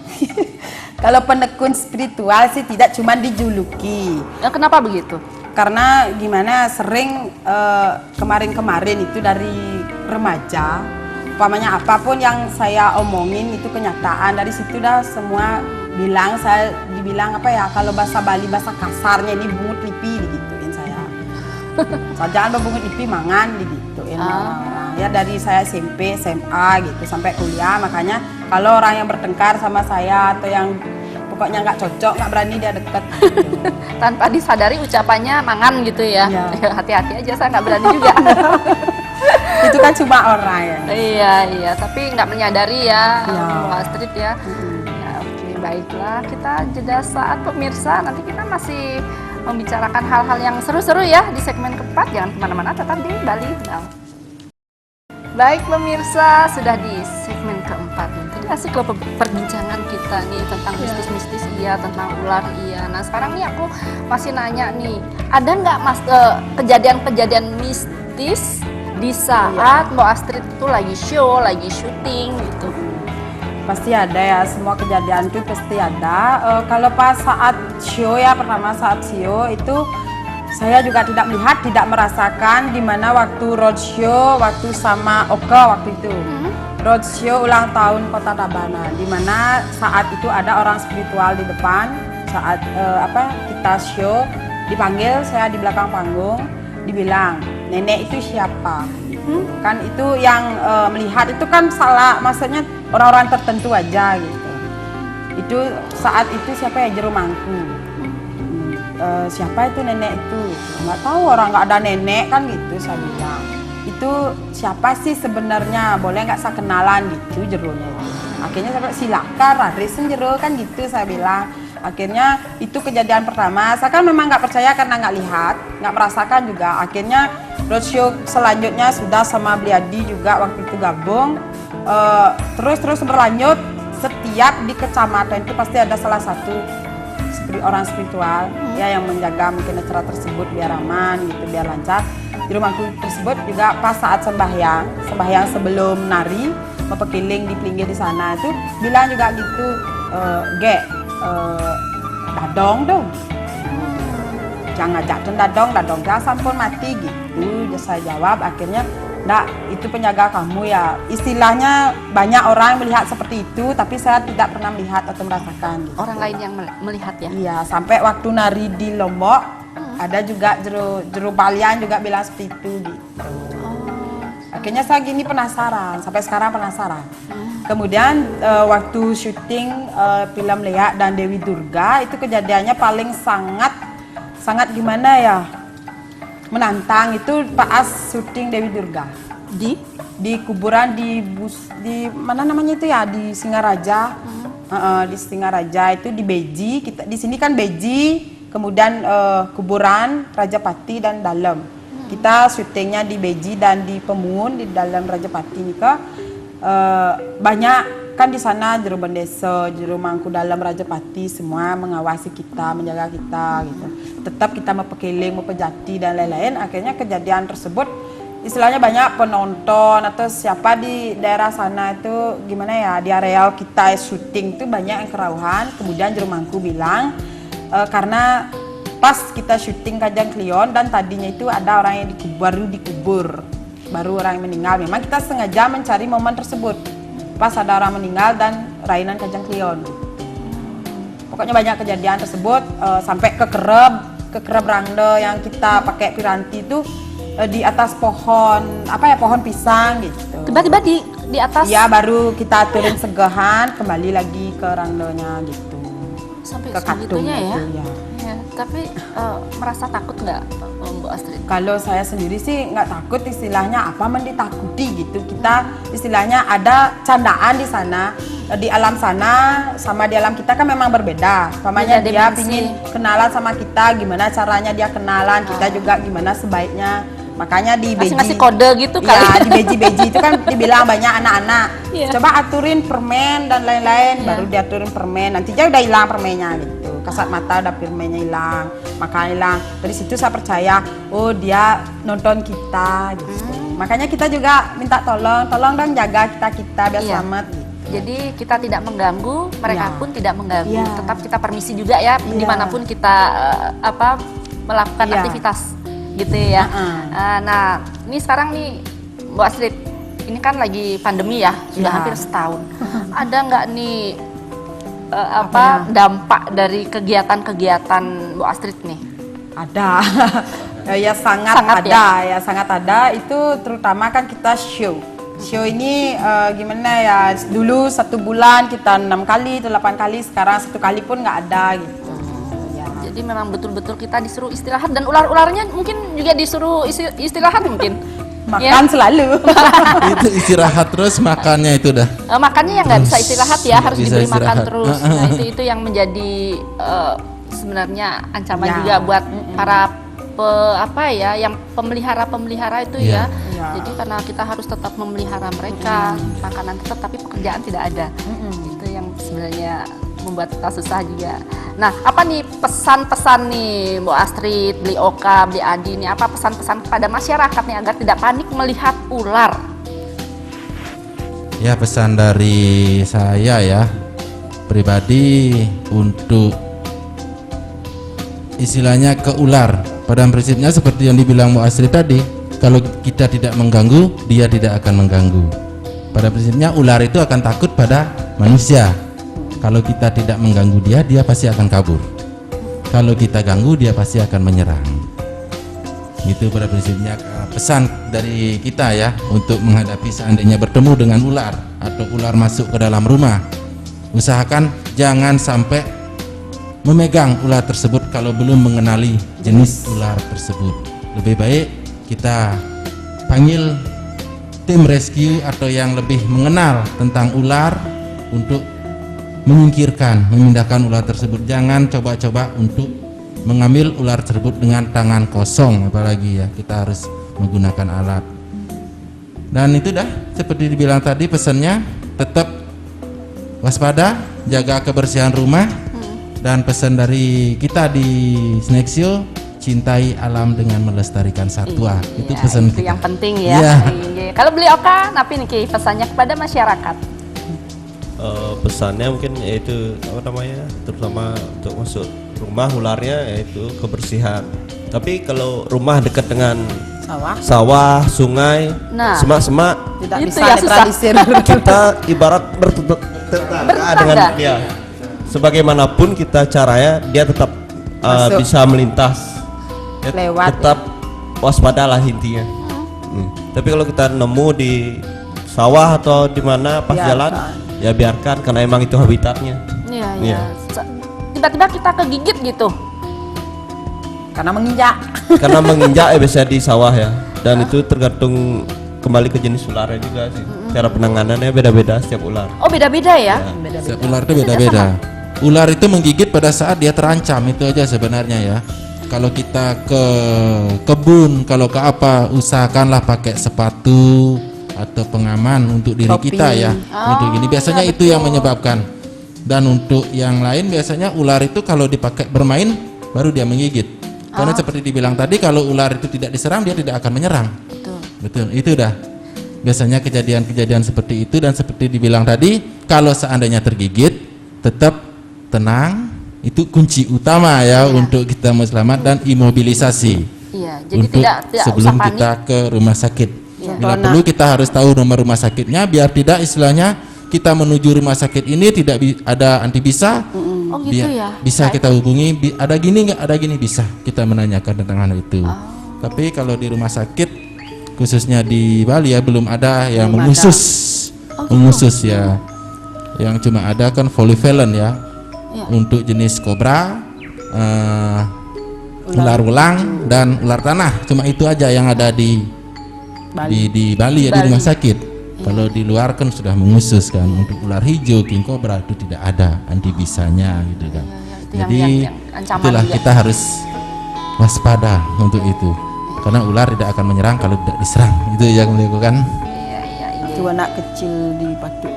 Speaker 2: Kalau penekun spiritual sih tidak, cuma dijuluki.
Speaker 1: Kenapa begitu?
Speaker 2: Karena gimana sering kemarin-kemarin itu dari remaja, umpamanya apapun yang saya omongin itu kenyataan, dari situ dah semua bilang, saya dibilang apa ya, kalau bahasa Bali bahasa kasarnya ini bungut lipi digituin saya. Jangan berbungut lipi mangan digituin orang-orang. Ya dari saya SMP, SMA gitu sampai kuliah, makanya kalau orang yang bertengkar sama saya atau yang pokoknya nggak cocok, nggak berani dia deket gitu.
Speaker 1: Tanpa disadari ucapannya mangan gitu ya.
Speaker 2: Iya.
Speaker 1: Hati-hati aja, saya nggak berani juga.
Speaker 2: Itu kan cuma orang ya.
Speaker 1: Iya, tapi nggak menyadari ya,
Speaker 2: Iya.
Speaker 1: Mbak Astrid ya. Ya, oke, baiklah, kita jeda saat pemirsa. Nanti kita masih membicarakan hal-hal yang seru-seru ya di segmen keempat. Jangan kemana-mana, tetap di Bali Now. Baik pemirsa, sudah di segmen keempat. Tadi asik loh perbincangan kita nih tentang mistis-mistis iya, tentang ular iya. Nah sekarang nih aku masih nanya nih, ada nggak mas kejadian-kejadian mistis di saat Mbak Astrid itu lagi show, lagi syuting gitu?
Speaker 2: Pasti ada ya, semua kejadian itu pasti ada. Kalau pas saat show ya, pertama saat show itu saya juga tidak melihat, tidak merasakan gimana waktu roadshow, waktu sama Oka waktu itu. Roadshow ulang tahun Kota Tabanan, dimana saat itu ada orang spiritual di depan, saat kita show, dipanggil, saya di belakang panggung, dibilang, nenek itu siapa? Kan itu yang melihat itu kan salah, maksudnya orang-orang tertentu aja gitu. Itu saat itu siapa ya, juru mangku. Siapa itu nenek itu? Nggak tahu, orang nggak ada nenek kan gitu saya bilang. Itu siapa sih sebenarnya? Boleh nggak saya kenalan gitu jeronya itu. Akhirnya saya bilang silakan, Rarisen jero kan gitu saya bilang. Akhirnya itu kejadian pertama. Saya kan memang nggak percaya karena nggak lihat, nggak merasakan juga. Akhirnya roadshow selanjutnya sudah sama Bliadi juga waktu itu gabung. Terus berlanjut, setiap di kecamatan itu pasti ada salah satu orang spiritual ya yang menjaga mungkin acara tersebut biar aman gitu, biar lancar. Di rumahku tersebut juga pas saat sembahyang sebelum nari mepekiling di pinggir di sana itu bilang juga gitu, dadong dong, jangan ngajak dadong jangan sampun mati gitu. Saya jawab akhirnya, nggak, itu penjaga kamu ya. Istilahnya banyak orang melihat seperti itu, tapi saya tidak pernah melihat atau merasakan. Gitu.
Speaker 1: Orang lain yang melihat ya?
Speaker 2: Iya, sampai waktu nari di Lombok, ada juga juru balian juga bilang seperti itu gitu. Akhirnya saya gini penasaran, sampai sekarang penasaran. Kemudian waktu syuting film Lea dan Dewi Durga, itu kejadiannya paling sangat gimana ya, menantang itu pas syuting Dewi Durga di kuburan di mana namanya itu ya, di Singaraja. Di Singaraja itu di Beji, kita di sini kan Beji, kemudian kuburan Rajapati dan dalam. Kita syutingnya di Beji dan di Pemun di dalam Rajapati nih ke banyak kan di sana juru bendesa, juru mangku dalam Rajapati semua mengawasi kita, menjaga kita gitu. Tetap kita mepekiling, mepejati dan lain-lain. Akhirnya kejadian tersebut istilahnya banyak penonton atau siapa di daerah sana itu gimana ya, di areal kita syuting itu banyak yang kerauhan. Kemudian juru mangku bilang karena pas kita syuting Kajang Klion dan tadinya itu ada orang yang dikubur, baru orang yang meninggal. Memang kita sengaja mencari momen tersebut pas ada orang meninggal dan rainan Kajang Klion. Pokoknya banyak kejadian tersebut sampai ke kereb rangde yang kita pakai piranti itu di atas pohon pohon pisang gitu.
Speaker 1: Tiba-tiba di atas?
Speaker 2: Ya, baru kita turun segahan kembali lagi ke randenya gitu.
Speaker 1: Sampai
Speaker 2: ke
Speaker 1: segitunya ya?
Speaker 2: Gitu, ya.
Speaker 1: Ya, tapi merasa takut nggak Bu Astrid?
Speaker 2: Kalau saya sendiri sih nggak takut, istilahnya apa menditakuti gitu. Kita istilahnya ada candaan di sana, di alam sana sama di alam kita kan memang berbeda. Pamannya
Speaker 1: Beda
Speaker 2: dia
Speaker 1: dimensi.
Speaker 2: pingin kenalan sama kita, gimana caranya dia kenalan, kita juga gimana sebaiknya. Makanya di Beji
Speaker 1: Ngasih kode gitu kali.
Speaker 2: ya, di Beji itu kan dibilang banyak anak-anak.
Speaker 1: Iya.
Speaker 2: Coba aturin permen dan lain-lain, baru diaturin permen. Nanti aja udah hilang permennya gitu. Kasat mata udah permennya hilang, makanya hilang. Dari situ saya percaya, oh dia nonton kita gitu. Makanya kita juga minta tolong dong jaga kita biar
Speaker 1: Iya.
Speaker 2: selamat gitu.
Speaker 1: Jadi kita tidak mengganggu, mereka
Speaker 2: Ya.
Speaker 1: pun tidak mengganggu.
Speaker 2: Ya.
Speaker 1: Tetap kita permisi juga ya,
Speaker 2: Iya.
Speaker 1: dimanapun kita melakukan
Speaker 2: Iya.
Speaker 1: aktivitas gitu ya. Nah, ini sekarang nih Bu Astrid, ini kan lagi pandemi ya, sudah
Speaker 2: Ya.
Speaker 1: hampir setahun. Ada nggak nih dampak dari kegiatan-kegiatan Bu Astrid nih?
Speaker 2: Ada. Ya sangat
Speaker 1: Sangat
Speaker 2: ada ya sangat ada. Itu terutama kan kita show ini gimana ya, dulu 1 bulan kita 6 kali atau 8 kali, sekarang 1 kali pun nggak ada gitu ya.
Speaker 1: Jadi memang betul-betul kita disuruh istirahat, dan ular-ularnya mungkin juga disuruh istirahat mungkin.
Speaker 2: Makan selalu.
Speaker 3: Itu istirahat terus, makannya itu dah.
Speaker 1: Makannya yang nggak bisa istirahat ya,
Speaker 3: Nggak
Speaker 1: harus
Speaker 3: bisa
Speaker 1: diberi makan
Speaker 3: istirahat.
Speaker 1: terus. Nah, itu yang menjadi sebenarnya ancaman
Speaker 2: Ya.
Speaker 1: juga buat para yang pemelihara itu
Speaker 3: Iya.
Speaker 2: Ya.
Speaker 1: Jadi karena kita harus tetap memelihara mereka, makanan tetap tapi pekerjaan tidak ada. Itu yang sebenarnya membuat kita susah juga. Nah, apa nih pesan-pesan nih Bu Astrid, Bli Oka, Bli Adi, nih apa pesan-pesan kepada masyarakat nih agar tidak panik melihat ular?
Speaker 3: Ya, pesan dari saya ya pribadi untuk istilahnya ke ular. Pada prinsipnya seperti yang dibilang Bu Astrid tadi, kalau kita tidak mengganggu, dia tidak akan mengganggu. Pada prinsipnya ular itu akan takut pada manusia. Kalau kita tidak mengganggu dia, dia pasti akan kabur. Kalau kita ganggu, dia pasti akan menyerang. Itu pada prinsipnya pesan dari kita ya, untuk menghadapi seandainya bertemu dengan ular atau ular masuk ke dalam rumah. Usahakan jangan sampai memegang ular tersebut kalau belum mengenali jenis ular tersebut. Lebih baik kita panggil tim rescue atau yang lebih mengenal tentang ular untuk memindahkan ular tersebut. Jangan coba-coba untuk mengambil ular tersebut dengan tangan kosong, apalagi ya, kita harus menggunakan alat. Dan itu dah seperti dibilang tadi, pesannya tetap waspada, jaga kebersihan rumah, Dan pesan dari kita di Snack Show, cintai alam dengan melestarikan satwa. Itu
Speaker 1: Iya,
Speaker 3: pesan
Speaker 1: itu
Speaker 3: kita.
Speaker 1: yang penting ya.
Speaker 3: Iya.
Speaker 1: Iya. Kalau beli oka, apa nih Ki pesannya kepada masyarakat?
Speaker 4: Pesannya mungkin yaitu apa namanya, terutama untuk masuk rumah ularnya yaitu kebersihan. Tapi kalau rumah dekat dengan sawah, sungai,
Speaker 1: Nah.
Speaker 4: semak-semak,
Speaker 2: Tidak
Speaker 1: Itu
Speaker 2: bisa
Speaker 1: ya susah.
Speaker 2: netralisir.
Speaker 4: kita ibarat bertetangga
Speaker 1: Bertetangga.
Speaker 4: dengan dia. Sebagaimanapun kita caranya, dia tetap
Speaker 2: Masuk.
Speaker 4: bisa melintas. Ya,
Speaker 2: Lewat,
Speaker 4: tetap waspadalah intinya. Tapi kalau kita nemu di sawah atau di mana pas
Speaker 2: Biarkan.
Speaker 4: jalan, ya biarkan karena emang itu habitatnya.
Speaker 1: Iya,
Speaker 4: Iya.
Speaker 1: iya. Tiba-tiba kita kegigit gitu.
Speaker 2: Karena menginjak.
Speaker 4: Karena menginjak ya biasanya di sawah ya. Dan itu tergantung kembali ke jenis ularnya juga sih. Cara penanganannya beda-beda setiap ular.
Speaker 1: Oh, beda-beda ya?
Speaker 3: Setiap ular itu beda-beda. Ular itu menggigit pada saat dia terancam, itu aja sebenarnya ya. Kalau kita ke kebun, kalau ke apa, usahakanlah pakai sepatu atau pengaman untuk diri
Speaker 2: Topi.
Speaker 3: kita ya. Untuk gini biasanya itu yang menyebabkan. Dan untuk yang lain biasanya ular itu kalau dipakai bermain baru dia menggigit. Karena seperti dibilang tadi, kalau ular itu tidak diserang dia tidak akan menyerang.
Speaker 1: Betul.
Speaker 3: Betul, itu dah. Biasanya kejadian-kejadian seperti itu, dan seperti dibilang tadi, kalau seandainya tergigit, tetap tenang. Itu kunci utama ya untuk kita mau selamat, dan imobilisasi.
Speaker 1: Iya, jadi
Speaker 3: Untuk
Speaker 1: tidak
Speaker 3: sebelum
Speaker 1: usah panik.
Speaker 3: kita ke rumah sakit.
Speaker 1: Iya.
Speaker 3: Bila perlu kita harus tahu nomor rumah sakitnya, biar tidak istilahnya kita menuju rumah sakit ini tidak ada anti bisa.
Speaker 1: Oh gitu ya.
Speaker 3: Bisa kita hubungi, ada gini nggak, ada gini, bisa kita menanyakan tentang hal itu. Tapi kalau di rumah sakit khususnya di Bali ya belum ada yang mengusus, mengusus ya. Yang cuma ada kan polyvalent ya, untuk jenis kobra, ular ulang dan ular tanah. Cuma itu aja yang ada di Bali ya, di rumah sakit. Kalau di luar kan sudah mengusus kan, untuk ular hijau, king cobra itu tidak ada antibisanya gitu kan.
Speaker 1: Itu
Speaker 3: Jadi
Speaker 1: yang ancaman
Speaker 3: itulah
Speaker 1: juga.
Speaker 3: kita harus waspada untuk itu, karena ular tidak akan menyerang kalau tidak diserang. Itu yang melakukan.
Speaker 1: Iya, iya, iya.
Speaker 2: Itu anak kecil di Patuk.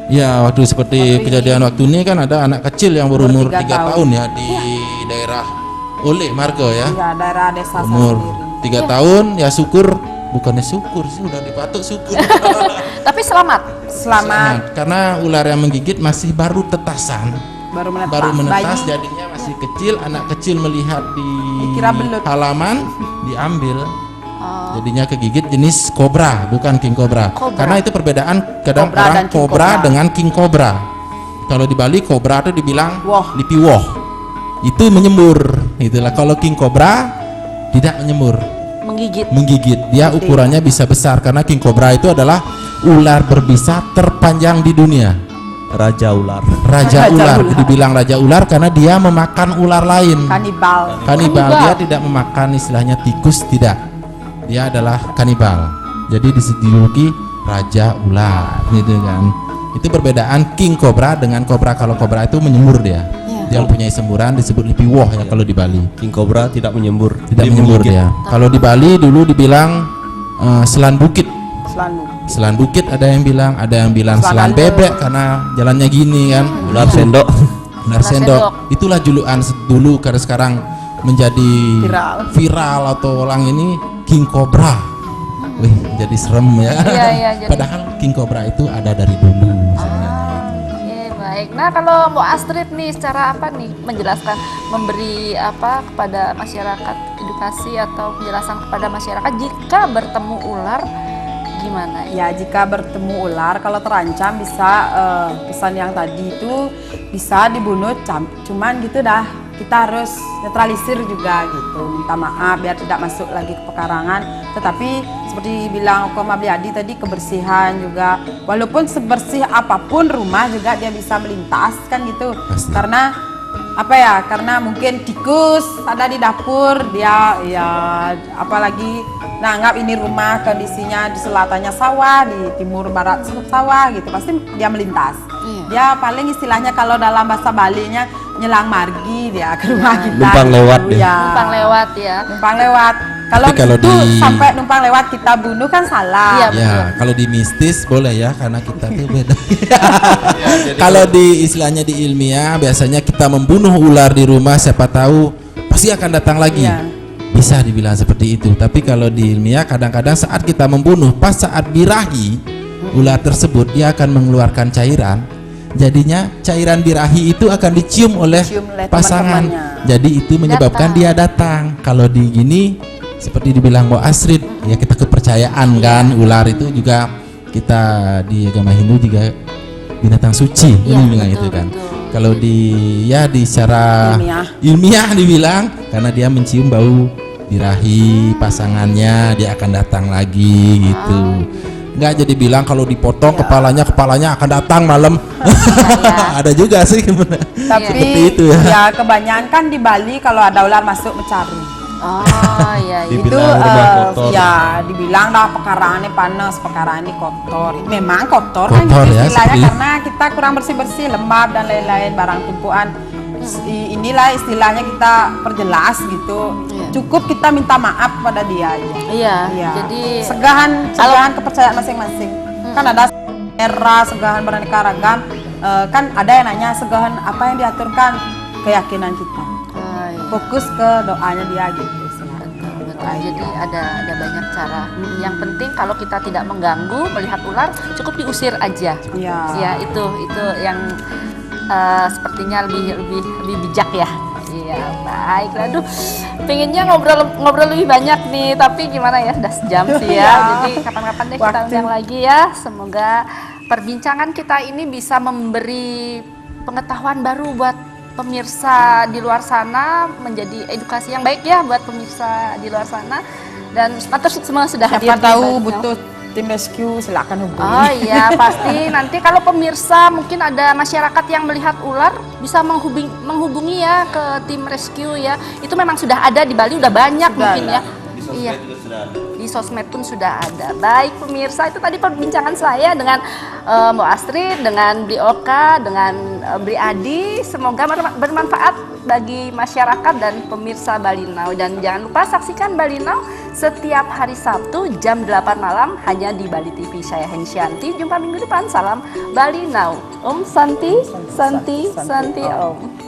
Speaker 3: Ya waktu seperti kejadian waktu ini kan ada anak kecil yang berumur 3 tahun ya di daerah Ole Margo ya.
Speaker 2: Iya, daerah desa
Speaker 3: Umur
Speaker 2: sendiri.
Speaker 3: 3 tahun ya, syukur, bukannya syukur sih, udah dipatuk syukur.
Speaker 1: Tapi selamat.
Speaker 2: Selamat.
Speaker 3: Karena ular yang menggigit masih baru tetasan,
Speaker 2: Baru menetas.
Speaker 3: baru menetas,
Speaker 2: Bayi.
Speaker 3: jadinya masih kecil. Anak kecil melihat di
Speaker 2: Dikira belut.
Speaker 3: halaman, diambil.
Speaker 1: Oh,
Speaker 3: Jadinya kegigit jenis kobra, bukan king cobra.
Speaker 1: Kobra.
Speaker 3: Karena itu perbedaan kadang
Speaker 2: Kobra
Speaker 3: orang
Speaker 2: dan king
Speaker 3: kobra
Speaker 2: cobra.
Speaker 3: dengan king cobra. Kalau di Bali kobra itu dibilang
Speaker 2: Woh.
Speaker 3: lipi woh. Itu menyembur. Itulah kalau king cobra tidak menyembur,
Speaker 1: menggigit.
Speaker 3: menggigit. Dia ukurannya bisa besar karena king cobra itu adalah ular berbisa terpanjang di dunia.
Speaker 4: Raja ular.
Speaker 3: Raja
Speaker 2: Raja
Speaker 3: ular.
Speaker 2: ular.
Speaker 3: Dibilang raja ular karena dia memakan ular lain.
Speaker 2: Kanibal.
Speaker 3: Kanibal, dia tidak memakan istilahnya tikus, tidak. Dia adalah kanibal. Jadi dijuluki raja ular, gitu kan. Itu perbedaan king cobra dengan kobra. Kalau kobra itu menyembur dia. Dia mempunyai semburan disebut lipiwoh ya kalau di Bali.
Speaker 4: King cobra tidak menyembur.
Speaker 3: Tidak
Speaker 4: Dia
Speaker 3: menyembur
Speaker 4: menggigit.
Speaker 3: dia. Kalau di Bali dulu dibilang selan bukit.
Speaker 2: Selalu.
Speaker 3: Selan bukit ada yang bilang selan
Speaker 2: Selan
Speaker 3: bebek karena jalannya gini kan.
Speaker 4: Ular sendok.
Speaker 3: Ular sendok. Itulah julukan dulu, karena sekarang menjadi viral atau orang ini king cobra. Wih, jadi serem ya.
Speaker 1: Iya, iya, jadi-
Speaker 3: Padahal king cobra itu ada dari dulu.
Speaker 1: Oke, baik. Nah, kalau Mbak Astrid nih secara apa nih menjelaskan, memberi apa kepada masyarakat, edukasi atau penjelasan kepada masyarakat jika bertemu ular gimana ya?
Speaker 2: Ya, jika bertemu ular kalau terancam bisa pesan yang tadi itu bisa dibunuh, cuman gitu dah. Kita harus netralisir juga gitu, minta maaf biar tidak masuk lagi ke pekarangan. Tetapi seperti bilang Koma Bliadi tadi, kebersihan juga, walaupun sebersih apapun rumah juga dia bisa melintas kan gitu.
Speaker 3: Pasti.
Speaker 2: Karena apa ya, karena mungkin tikus ada di dapur, dia ya apalagi nanggap ini rumah kondisinya di selatannya sawah, di timur barat sawah gitu, pasti dia melintas. Dia paling istilahnya kalau dalam bahasa Balinya nyelang margi dia ke rumah kita.
Speaker 4: Numpang lewat deh.
Speaker 2: Ya.
Speaker 1: Numpang lewat ya.
Speaker 2: Numpang lewat. Kalau
Speaker 3: Tapi kalau
Speaker 2: itu
Speaker 3: di-
Speaker 2: sampai numpang lewat kita bunuh kan salah.
Speaker 1: Iya.
Speaker 3: Ya, kalau di mistis boleh ya, karena kita tuh beda. Kalau di istilahnya di ilmiah, biasanya kita membunuh ular di rumah, siapa tahu pasti akan datang lagi.
Speaker 2: Iya.
Speaker 3: Bisa dibilang seperti itu. Tapi kalau di ilmiah, kadang-kadang saat kita membunuh, pas saat birahi ular tersebut, dia akan mengeluarkan cairan. Jadinya cairan birahi itu akan dicium oleh
Speaker 2: Dicium oleh
Speaker 3: pasangan.
Speaker 2: teman-temannya.
Speaker 3: Jadi itu menyebabkan
Speaker 1: Datang.
Speaker 3: dia datang. Kalau di gini seperti dibilang Mbak Astrid, ya kita kepercayaan kan, ular itu juga kita di agama Hindu juga binatang suci,
Speaker 1: Iya,
Speaker 3: ini bilang
Speaker 1: betul,
Speaker 3: itu kan.
Speaker 1: betul.
Speaker 3: Kalau di di secara ilmiah dibilang karena dia mencium bau birahi pasangannya, dia akan datang lagi gitu. Nggak jadi bilang kalau dipotong kepalanya akan datang malam. Ada juga sih
Speaker 2: Tapi
Speaker 3: seperti itu ya.
Speaker 2: ya kebanyakan di Bali kalau ada ular masuk mencari.
Speaker 1: Oh iya iya.
Speaker 2: Itu
Speaker 4: Dibilang rumah kotor.
Speaker 2: ya dibilang dah pekaraannya panas, pekaraannya kotor. Memang kotor,
Speaker 3: Kotor
Speaker 2: kan
Speaker 3: ya,
Speaker 2: istilahnya
Speaker 3: seperti-
Speaker 2: karena kita kurang bersih-bersih, lembab dan lain-lain barang tumpuan. Inilah istilahnya kita perjelas gitu.
Speaker 1: Iya.
Speaker 2: Cukup kita minta maaf pada dia aja.
Speaker 1: Iya.
Speaker 2: Iya.
Speaker 1: Jadi
Speaker 2: segahan kepercayaan masing-masing. Kan ada era segahan beraneka ragam. Kan ada yang nanya segahan apa yang diaturkan keyakinan kita.
Speaker 1: oh, iya.
Speaker 2: Fokus ke doanya dia gitu. istilahnya.
Speaker 1: Betul. Jadi ada banyak cara. Yang penting kalau kita tidak mengganggu melihat ular, cukup diusir aja.
Speaker 2: Iya.
Speaker 1: Ya itu yang sepertinya lebih bijak ya. Iya baik. Aduh, pengennya ngobrol lebih banyak nih, tapi gimana ya, udah sejam sih ya.
Speaker 2: Iya.
Speaker 1: Jadi kapan-kapan deh kita
Speaker 2: Waktu.
Speaker 1: undang lagi ya. Semoga perbincangan kita ini bisa memberi pengetahuan baru buat pemirsa di luar sana, menjadi edukasi yang baik ya buat pemirsa di luar sana. Dan matur semua sudah hadir.
Speaker 2: Siapa
Speaker 1: di
Speaker 2: tahu
Speaker 1: Balinau.
Speaker 2: butuh tim rescue silakan hubungi.
Speaker 1: Oh iya pasti nanti kalau pemirsa mungkin ada masyarakat yang melihat ular bisa menghubungi ya ke tim rescue ya. Itu memang sudah ada di Bali, udah banyak
Speaker 2: Sudah
Speaker 1: mungkin
Speaker 2: ada.
Speaker 1: ya. Iya. Di sosmed pun sudah ada. Baik pemirsa, itu tadi perbincangan saya dengan Mbak Astrid, dengan Bli Oka, dengan Bli Adi. Semoga bermanfaat bagi masyarakat dan pemirsa Balinau. Dan jangan lupa saksikan Balinau setiap hari Sabtu jam 8 malam hanya di Bali TV. Saya Hensyanti, jumpa minggu depan. Salam Balinau. Om Santi, Santi, Santi Om.